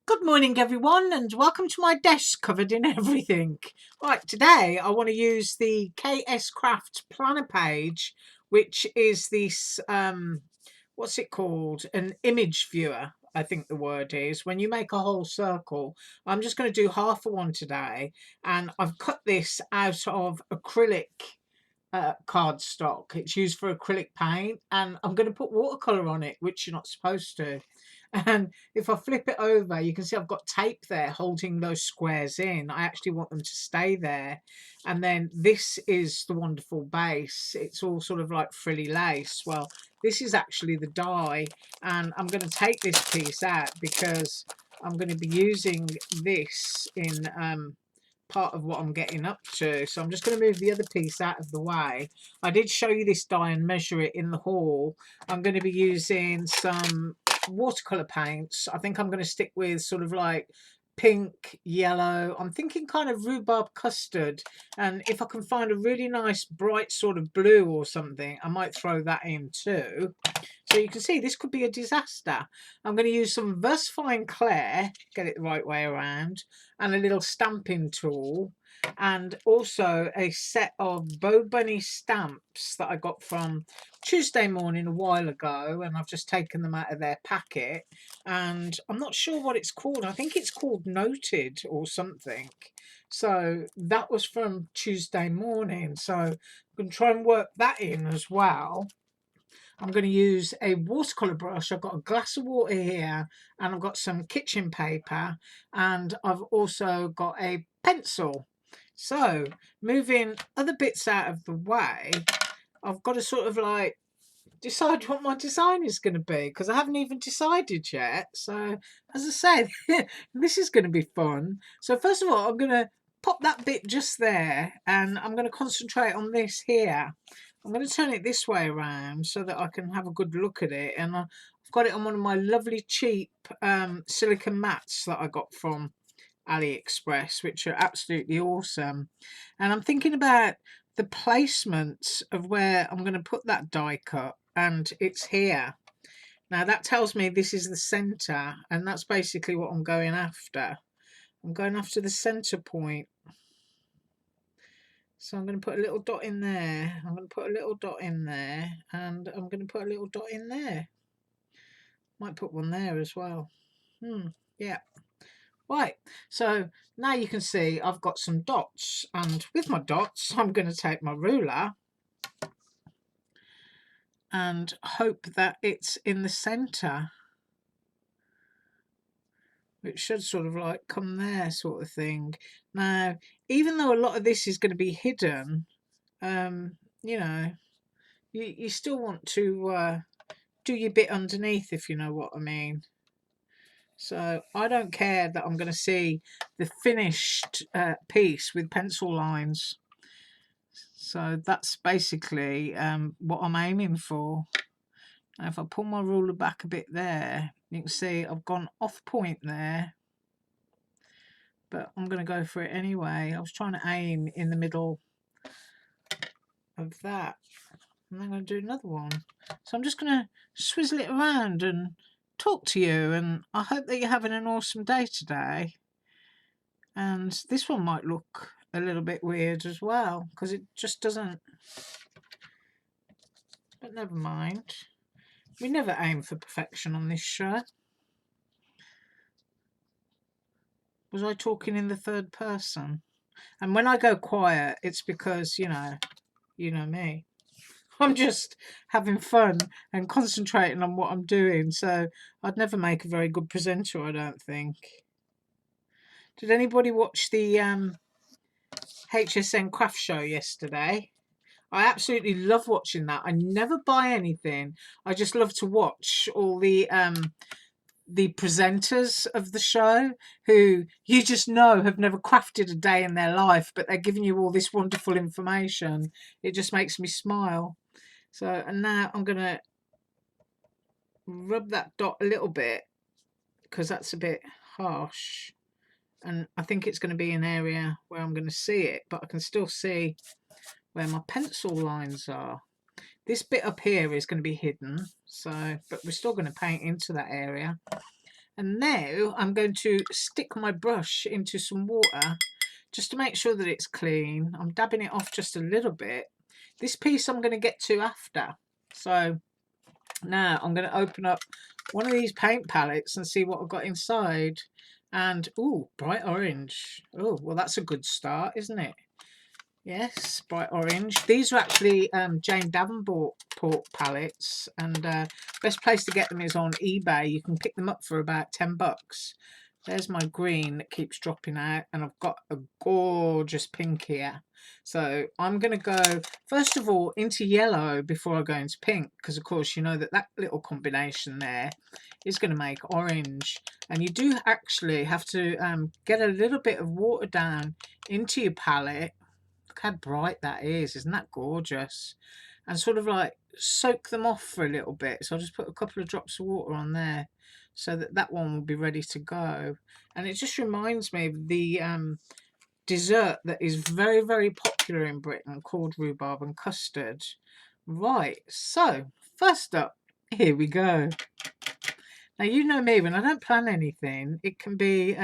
Good morning everyone and welcome to my desk covered in everything. Right, today I want to use the KSCRAFT planner page, which is this, what's it called? An image viewer, I think the word is. When you make a whole circle, I'm just going to do half of one today, and I've cut this out of acrylic cardstock. It's used for acrylic paint, and I'm going to put watercolor on it, which you're not supposed to. And if I flip it over, you can see I've got tape there holding those squares in. I actually want them to stay there. And then this is the wonderful base. It's all sort of like frilly lace. Well, this is actually the die, and I'm going to take this piece out because I'm going to be using this in part of what I'm getting up to. So I'm just going to move the other piece out of the way. I did show you this die and measure it in the haul. I'm going to be using some watercolor paints. I think I'm going to stick with sort of like pink, yellow. I'm thinking kind of rhubarb custard, and if I can find a really nice bright sort of blue or something, I might throw that in too. So you can see this could be a disaster. I'm going to use some VersaFine Clair, get it the right way around, and a little stamping tool, and also a set of Bow Bunny stamps that I got from Tuesday Morning a while ago, and I've just taken them out of their packet, and I'm not sure what it's called. I think it's called Noted or something. So that was from Tuesday Morning, so I'm going to try and work that in as well. I'm going to use a watercolor brush. I've got a glass of water here, and I've got some kitchen paper, and I've also got a pencil. So moving other bits out of the way, I've got to sort of like decide what my design is going to be, because I haven't even decided yet. So as I said, this is going to be fun. So first of all, I'm going to pop that bit just there, and I'm going to concentrate on this here. I'm going to turn it this way around so that I can have a good look at it. And I've got it on one of my lovely cheap silicone mats that I got from Aliexpress, which are absolutely awesome. And I'm thinking about the placement of where I'm going to put that die cut, and it's here. Now that tells me this is the center, and that's basically what I'm going after. I'm going after the center point. So I'm going to put a little dot in there. I'm going to put a little dot in there, and I'm going to put a little dot in there. Might put one there as well. Yeah. Right, so now you can see I've got some dots, and with my dots I'm going to take my ruler and hope that it's in the centre. It should sort of like come there, sort of thing. Now, even though a lot of this is going to be hidden, you know, you still want to do your bit underneath, if you know what I mean. So I don't care that I'm going to see the finished piece with pencil lines. So that's basically what I'm aiming for. Now if I pull my ruler back a bit there, you can see I've gone off point there, but I'm going to go for it anyway. I was trying to aim in the middle of that, and I'm going to do another one. So I'm just going to swizzle it around and talk to you, and I hope that you're having an awesome day today. And this one might look a little bit weird as well, because it just doesn't, but never mind. We never aim for perfection on this show. Was I talking in the third person? And when I go quiet, it's because, you know me. I'm just having fun and concentrating on what I'm doing. So I'd never make a very good presenter, I don't think. Did anybody watch the HSN craft show yesterday? I absolutely love watching that. I never buy anything. I just love to watch all the presenters of the show, who you just know have never crafted a day in their life, but they're giving you all this wonderful information. It just makes me smile. So, and now I'm going to rub that dot a little bit, because that's a bit harsh. And I think it's going to be an area where I'm going to see it, but I can still see where my pencil lines are. This bit up here is going to be hidden, so, but we're still going to paint into that area. And now I'm going to stick my brush into some water just to make sure that it's clean. I'm dabbing it off just a little bit. This piece I'm going to get to after. So now I'm going to open up one of these paint palettes and see what I've got inside. And, ooh, bright orange. Oh, well, that's a good start, isn't it? Yes, bright orange. These are actually Jane Davenport palettes, and best place to get them is on eBay. You can pick them up for about $10. There's my green that keeps dropping out, and I've got a gorgeous pink here. So I'm going to go, first of all, into yellow before I go into pink, because, of course, you know that that little combination there is going to make orange. And you do actually have to get a little bit of water down into your palette. Look how bright that is. Isn't that gorgeous? And sort of like soak them off for a little bit. So I'll just put a couple of drops of water on there so that that one will be ready to go. And it just reminds me of the dessert that is very, very popular in Britain called rhubarb and custard. Right, so first up, here we go. Now, you know me, when I don't plan anything, it can be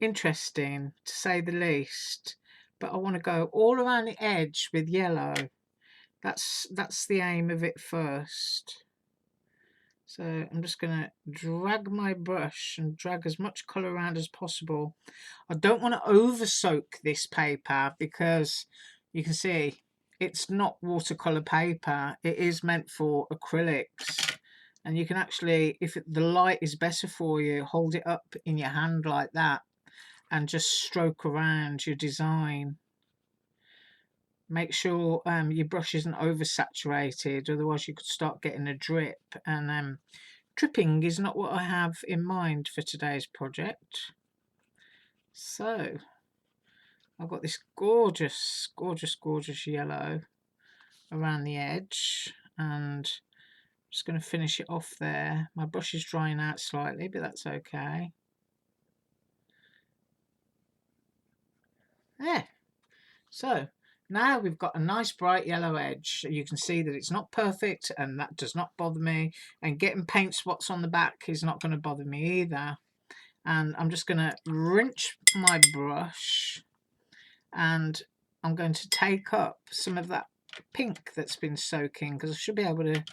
interesting, to say the least. But I want to go all around the edge with yellow. That's the aim of it first. So I'm just going to drag my brush and drag as much colour around as possible. I don't want to over soak this paper because you can see it's not watercolour paper. It is meant for acrylics. And you can actually, if the light is better for you, hold it up in your hand like that and just stroke around your design. Make sure your brush isn't oversaturated, otherwise you could start getting a drip, and dripping is not what I have in mind for today's project. So I've got this gorgeous, gorgeous, gorgeous yellow around the edge, and I'm just going to finish it off there. My brush is drying out slightly, but that's okay. There. So now we've got a nice bright yellow edge. You can see that it's not perfect, and that does not bother me. And getting paint spots on the back is not going to bother me either. And I'm just going to rinse my brush, and I'm going to take up some of that pink that's been soaking, because I should be able to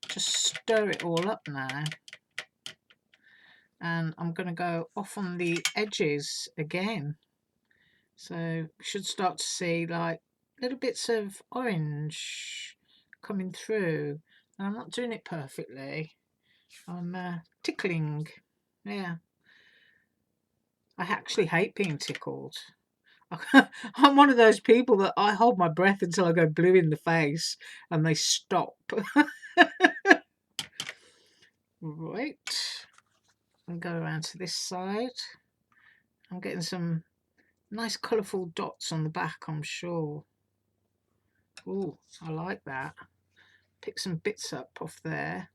just stir it all up now. And I'm going to go off on the edges again. So we should start to see like little bits of orange coming through. And I'm not doing it perfectly. I'm tickling. Yeah. I actually hate being tickled. I'm one of those people that I hold my breath until I go blue in the face and they stop. Right. And go around to this side. I'm getting some nice colourful dots on the back, I'm sure. Oh, I like that. Pick some bits up off there.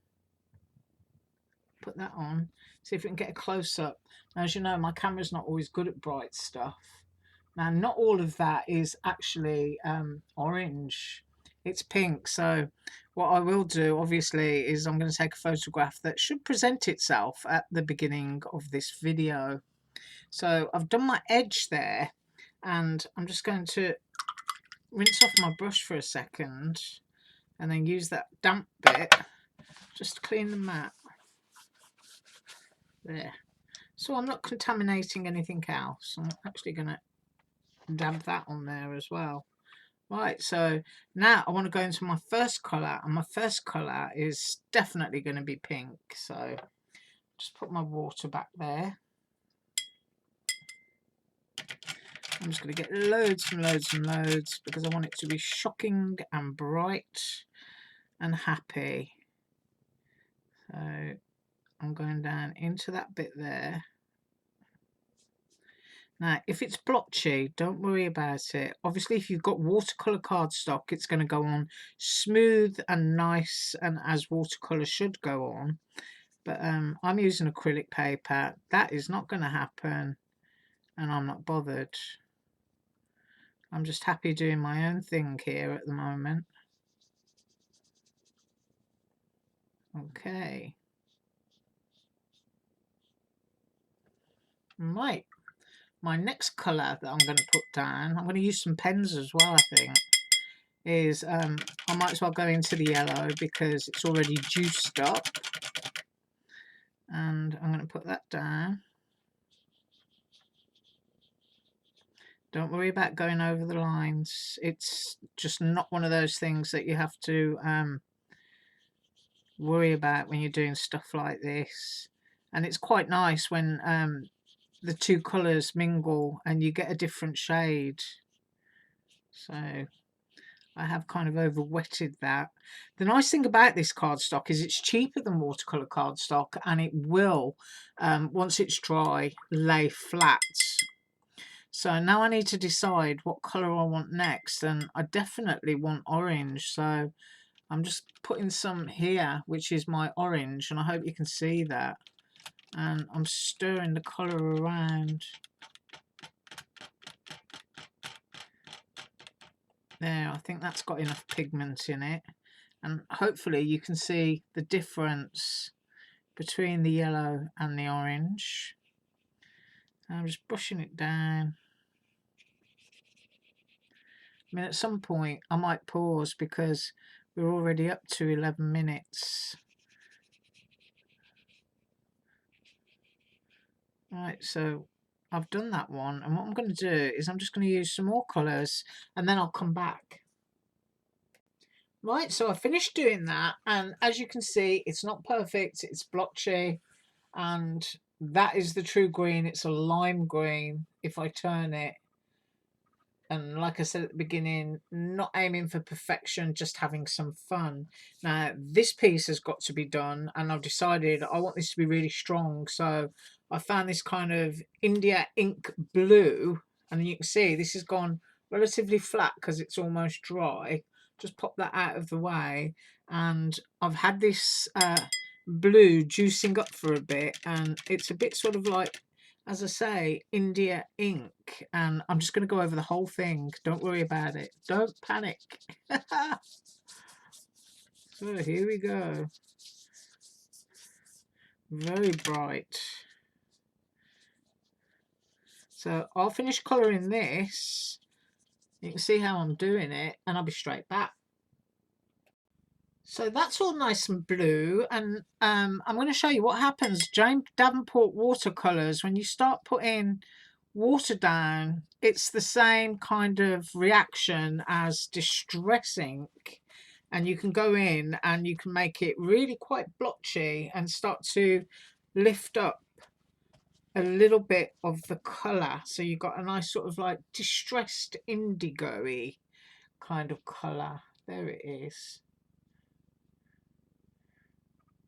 Put that on. See if we can get a close-up. Now, as you know, my camera's not always good at bright stuff. Now, not all of that is actually orange. It's pink. So what I will do, obviously, is I'm going to take a photograph that should present itself at the beginning of this video. So I've done my edge there, and I'm just going to rinse off my brush for a second and then use that damp bit just to clean the mat. There. So I'm not contaminating anything else. I'm actually going to dab that on there as well. Right, so now I want to go into my first colour, and my first colour is definitely going to be pink. So just put my water back there. I'm just going to get loads and loads and loads because I want it to be shocking and bright and happy. So I'm going down into that bit there. Now, if it's blotchy, don't worry about it. Obviously, if you've got watercolour cardstock, it's going to go on smooth and nice, and as watercolour should go on. But I'm using acrylic paper. That is not going to happen, and I'm not bothered. I'm just happy doing my own thing here at the moment. Okay. Right, my next colour that I'm going to put down, I'm going to use some pens as well, I think, is I might as well go into the yellow because it's already juiced up, and I'm going to put that down. Don't worry about going over the lines. It's just not one of those things that you have to worry about when you're doing stuff like this. And it's quite nice when the two colours mingle and you get a different shade. So I have kind of over wetted that. The nice thing about this cardstock is it's cheaper than watercolour cardstock, and it will, once it's dry, lay flat. So now I need to decide what colour I want next, and I definitely want orange. So I'm just putting some here, which is my orange, and I hope you can see that. And I'm stirring the colour around. There, I think that's got enough pigment in it. And hopefully you can see the difference between the yellow and the orange. I'm just brushing it down. I mean, at some point I might pause because we're already up to 11 minutes. Right, so I've done that one, and what I'm going to do is I'm just going to use some more colours and then I'll come back. Right, so I finished doing that, and as you can see, it's not perfect, it's blotchy, and that is the true green. It's a lime green if I turn it. And like I said at the beginning, not aiming for perfection, just having some fun. Now this piece has got to be done, and I've decided I want this to be really strong, so I found this kind of India ink blue, and you can see this has gone relatively flat because it's almost dry. Just pop that out of the way, and I've had this blue juicing up for a bit, and it's a bit sort of like, as I say, India ink, and I'm just going to go over the whole thing. Don't worry about it. Don't panic. So here we go. Very bright. So I'll finish colouring this. You can see how I'm doing it, and I'll be straight back. So that's all nice and blue, and I'm going to show you what happens. James Davenport watercolours, when you start putting water down, it's the same kind of reaction as distress ink, and you can go in and you can make it really quite blotchy and start to lift up a little bit of the colour, so you've got a nice sort of like distressed indigo-y kind of colour. There it is.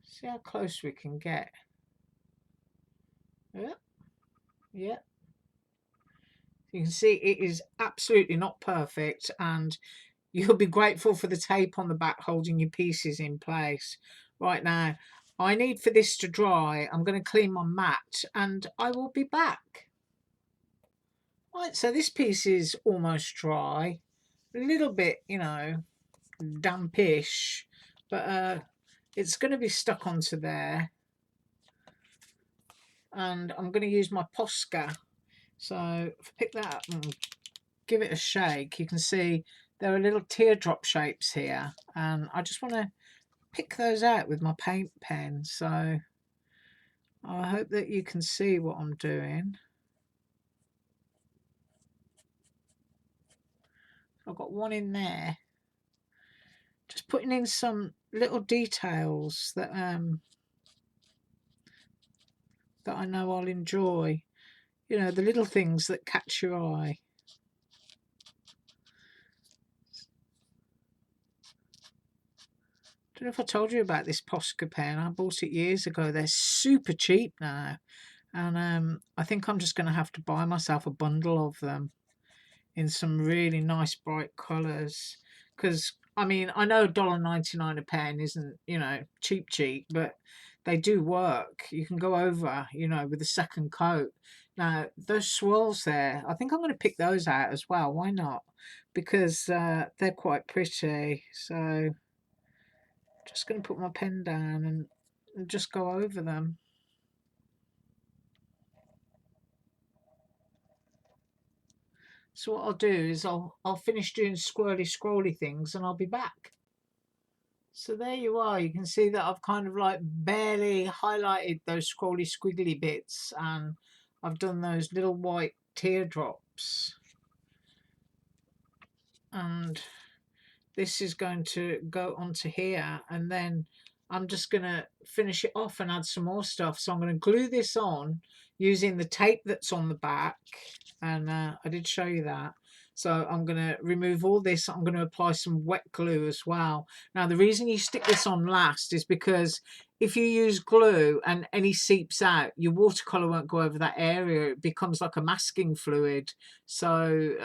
See how close we can get. Yeah, yeah. You can see it is absolutely not perfect, and you'll be grateful for the tape on the back holding your pieces in place. Right now, I need for this to dry. I'm going to clean my mat and I will be back. Right, so this piece is almost dry. A little bit, you know, dampish, but it's going to be stuck onto there. And I'm going to use my Posca. So if I pick that up and give it a shake, you can see there are little teardrop shapes here, and I just want to pick those out with my paint pen. So I hope that you can see what I'm doing. I've got one in there, just putting in some little details that that I know I'll enjoy, you know, the little things that catch your eye. I don't know if I told you about this Posca pen. I bought it years ago. They're super cheap now, and I think I'm just going to have to buy myself a bundle of them in some really nice bright colours, because I mean, I know $1.99 a pen isn't, you know, cheap, but they do work. You can go over, you know, with a second coat. Now those swirls there, I think I'm going to pick those out as well. Why not? Because they're quite pretty. So just going to put my pen down and just go over them. So what I'll do is I'll finish doing scrolly things and I'll be back. So there you are. You can see that I've kind of like barely highlighted those scrolly squiggly bits, and I've done those little white teardrops, and this is going to go onto here, and then I'm just going to finish it off and add some more stuff. So I'm going to glue this on using the tape that's on the back, and I did show you that. So I'm going to remove all this. I'm going to apply some wet glue as well. Now the reason you stick this on last is because if you use glue and any seeps out, your watercolor won't go over that area. It becomes like a masking fluid. So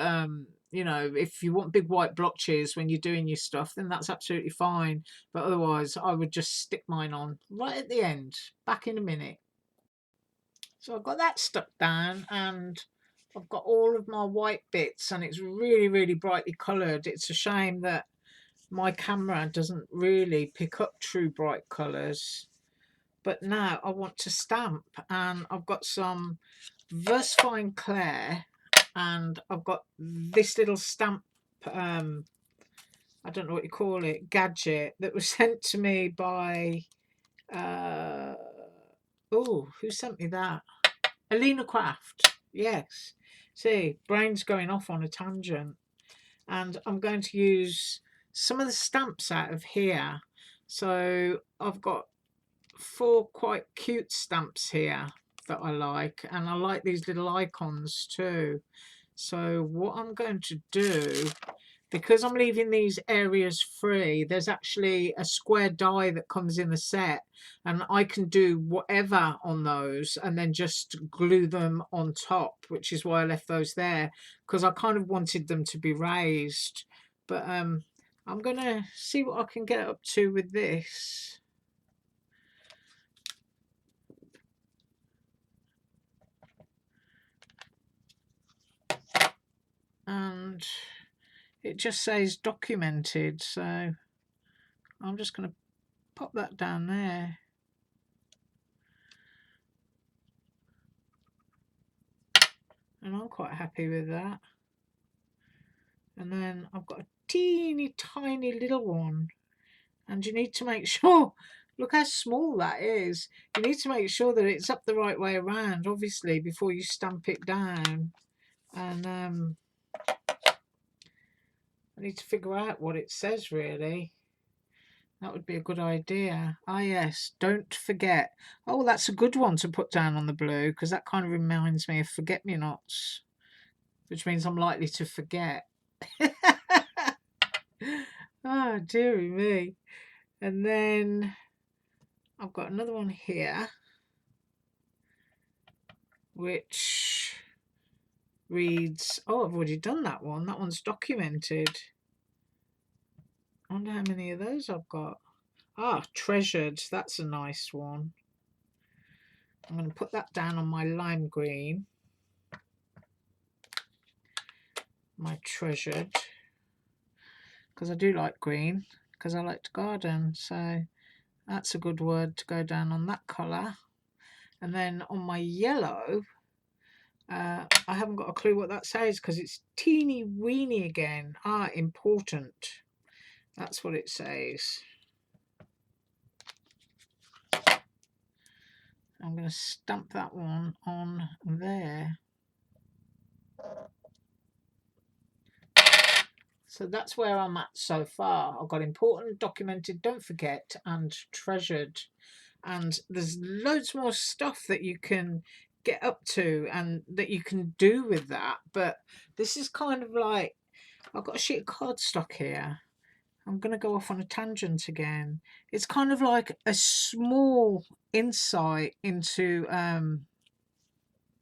you know, if you want big white blotches when you're doing your stuff, then that's absolutely fine. But otherwise, I would just stick mine on right at the end. Back in a minute. So I've got that stuck down, and I've got all of my white bits, and it's really brightly coloured. It's a shame that my camera doesn't really pick up true bright colours. But now I want to stamp, and I've got some VersaFine Clair, and I've got this little stamp, I don't know what you call it, gadget that was sent to me by oh, who sent me that? Aliexpress. Yes. See, brain's going off on a tangent. And I'm going to use some of the stamps out of here. So I've got 4 quite cute stamps here that I like, and I like these little icons too. So what I'm going to do, because I'm leaving these areas free, there's actually a square die that comes in the set, and I can do whatever on those and then just glue them on top, which is why I left those there, because I kind of wanted them to be raised. But I'm gonna see what I can get up to with this. And it just says documented, so I'm just going to pop that down there. And I'm quite happy with that. And then I've got a teeny tiny little one, and you need to make sure, look how small that is. You need to make sure that it's up the right way around, obviously, before you stamp it down. And I need to figure out what it says, really. That would be a good idea. Ah, yes, don't forget. Oh, that's a good one to put down on the blue, because that kind of reminds me of forget-me-nots, which means I'm likely to forget. Oh, dearie me. And then I've got another one here, which reads, oh, I've already done that one. That one's documented. I wonder how many of those I've got. Ah, treasured. That's a nice one. I'm going to put that down on my lime green. My treasured. Because I do like green. Because I like to garden. So that's a good word to go down on that colour. And then on my yellow, I haven't got a clue what that says because it's teeny weeny again. Ah, important. That's what it says. I'm going to stamp that one on there. So that's where I'm at so far. I've got important, documented, don't forget, and treasured. And there's loads more stuff that you can get up to and that you can do with that. But this is kind of like, I've got a sheet of cardstock here. I'm going to go off on a tangent again. It's kind of like a small insight into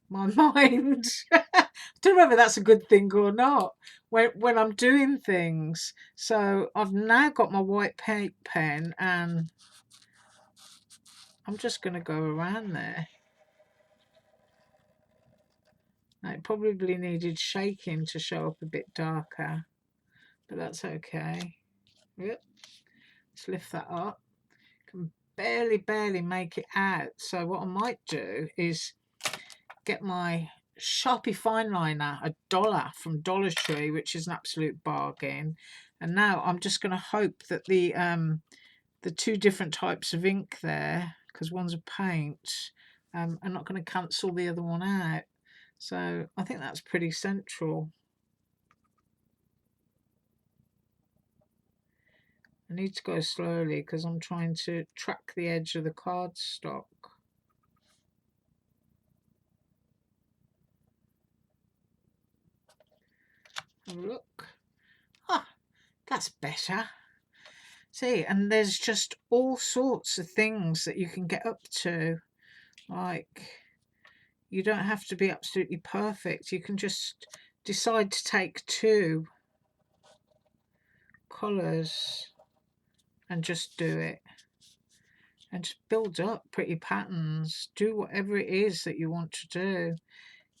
my mind. I don't know whether that's a good thing or not when I'm doing things. So I've now got my white paint pen, and I'm just going to go around there. Now, it probably needed shaking to show up a bit darker, but that's okay. Yep. Let's lift that up. Can barely make it out. So what I might do is get my Sharpie fine liner, $1 from Dollar Tree, which is an absolute bargain. And now I'm just going to hope that the two different types of ink there, because one's a paint, I'm not going to cancel the other one out. So I think that's pretty central. I need to go slowly because I'm trying to track the edge of the cardstock. Have a look. Ah, that's better. See, and there's just all sorts of things that you can get up to. Like, you don't have to be absolutely perfect. You can just decide to take two colours and just do it. And just build up pretty patterns. Do whatever it is that you want to do.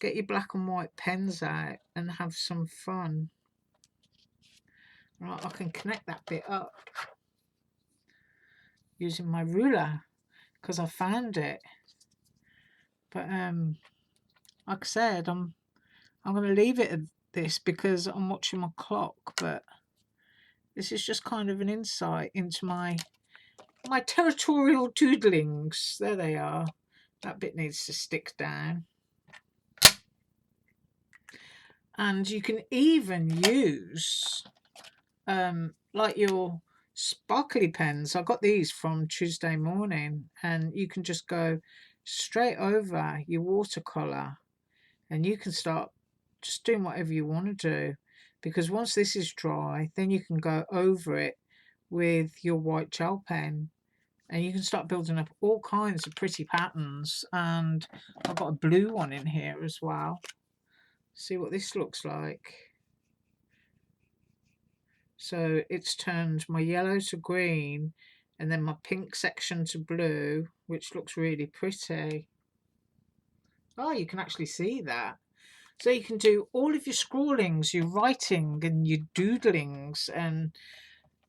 Get your black and white pens out and have some fun. Right, I can connect that bit up using my ruler because I found it. But like I said, I'm going to leave it at this because I'm watching my clock. But this is just kind of an insight into my territorial doodlings. There they are. That bit needs to stick down. And you can even use like your sparkly pens. I got these from Tuesday Morning, and you can just go straight over your watercolor and you can start just doing whatever you want to do, because once this is dry, then you can go over it with your white gel pen and you can start building up all kinds of pretty patterns. And I've got a blue one in here as well. See what this looks like. So it's turned my yellow to green and then my pink section to blue, which looks really pretty. Oh, you can actually see that. So you can do all of your scrawlings, your writing and your doodlings. And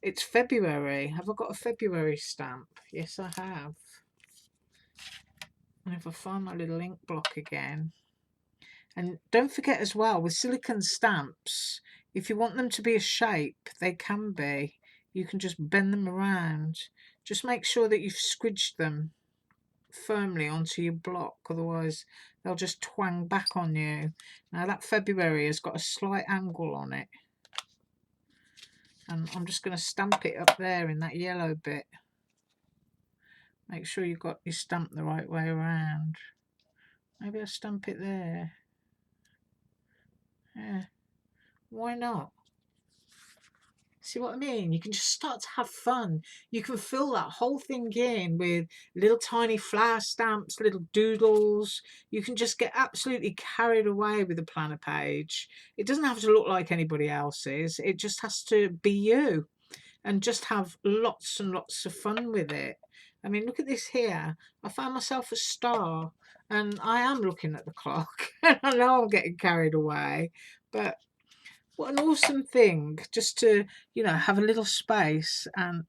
it's February. Have I got a February stamp? Yes, I have. And if I find my little ink block again. And don't forget as well, with silicone stamps, if you want them to be a shape, they can be. You can just bend them around. Just make sure that you've squidged them firmly onto your block, otherwise they'll just twang back on you. Now that February has got a slight angle on it. And I'm just going to stamp it up there in that yellow bit. Make sure you've got your stamp the right way around. Maybe I'll stamp it there. Yeah, why not? See what I mean? You can just start to have fun. You can fill that whole thing in with little tiny flower stamps, little doodles. You can just get absolutely carried away with a planner page. It doesn't have to look like anybody else's. It just has to be you, and just have lots and lots of fun with it. I mean, look at this here. I found myself a star, and I am looking at the clock. I know I'm getting carried away, but what an awesome thing just to, you know, have a little space and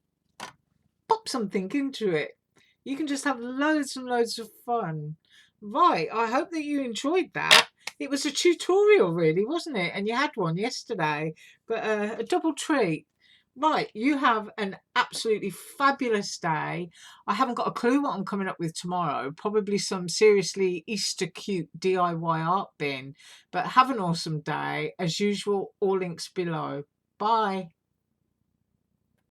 pop something into it. You can just have loads and loads of fun. Right, I hope that you enjoyed that. It was a tutorial really, wasn't it? And you had one yesterday, but a double treat. Right, you have an absolutely fabulous day. I haven't got a clue what I'm coming up with tomorrow. Probably some seriously Easter cute DIY art bin. But have an awesome day. As usual, all links below. Bye.